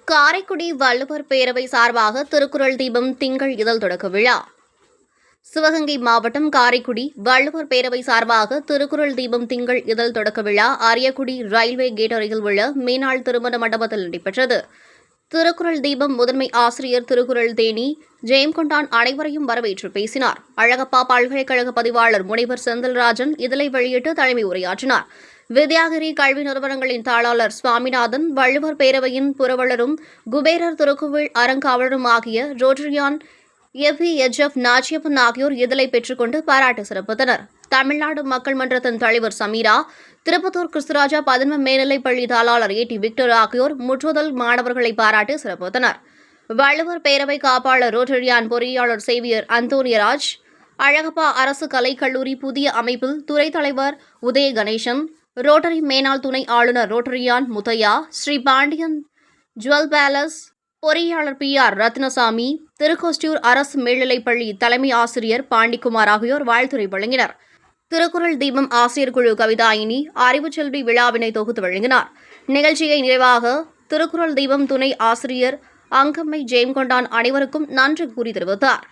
காரைக்குடி வள்ளுவர் பேரவை சார்பாக திருக்குறள் தீபம் திங்கள் இதழ் தொடக்க விழா. சிவகங்கை மாவட்டம் காரைக்குடி வள்ளுவர் பேரவை சார்பாக திருக்குறள் தீபம் திங்கள் இதழ் தொடக்க விழா அரியக்குடி ரயில்வே கேட் அருகில் உள்ள மீனாள் திருமண மண்டபத்தில் நடைபெற்றது. திருக்குறள் தீபம் முதன்மை ஆசிரியர் திருக்குறள் தேனி ஜெயம்கொண்டான் அனைவரையும் வரவேற்று பேசினார். அழகப்பா பல்கலைக்கழக பதிவாளர் முனைவர் செந்தில்ராஜன் இதழை வெளியிட்டு தலைமை உரையாற்றினார். வித்யாகிரி கல்வி நிறுவனங்களின் தாளாளர் சுவாமிநாதன், வள்ளுவர் பேரவையின் புரவலரும் குபேரர் திருக்குவிழ் அறங்காவலரும் ஆகிய ரோட்டரியான் எஃப் நாச்சியப்பன் ஆகியோர் இதழை பெற்றுக்கொண்டு பாராட்டு சிறப்பித்தனர். தமிழ்நாடு மக்கள் மன்றத்தின் தலைவர் சமீரா, திருப்பத்தூர் கிறிஸ்துராஜா பதன்ம மேல்நிலைப்பள்ளி தாளாளர் ஏ.டி. விக்டர் ஆகியோர் முற்றுதல் மாணவர்களை பாராட்டி சிறப்பித்தனர். வள்ளுவர் பேரவை காப்பாளர் ரோட்டரியான் பொறியாளர் சேவியர் அந்தோனியராஜ், அழகப்பா அரசு கலைக்கல்லூரி புதிய அமைப்பில் துறை தலைவர் உதய கணேசன், ரோட்டரி மேனாள் துணை ஆளுநர் ரோட்டரியான் முத்தையா, ஸ்ரீ பாண்டியன் ஜுவல் பேலஸ் பொறியாளர் பி.ஆர். ரத்னசாமி, திருக்கோஸ்டியூர் அரசு மேல்நிலைப்பள்ளி தலைமை ஆசிரியர் பாண்டிக்குமார் ஆகியோர் வாழ்த்துரை வழங்கினர். திருக்குறள் தீபம் ஆசிரியர் குழு கவிதாயினி அறிவுச்செல்வி விழாவினை தொகுத்து வழங்கினார். நிகழ்ச்சியை நிறைவாக திருக்குறள் தீபம் துணை ஆசிரியர் அங்கம்மை ஜெயம்கொண்டான் அனைவருக்கும் நன்றி கூறி தெரிவித்தார்.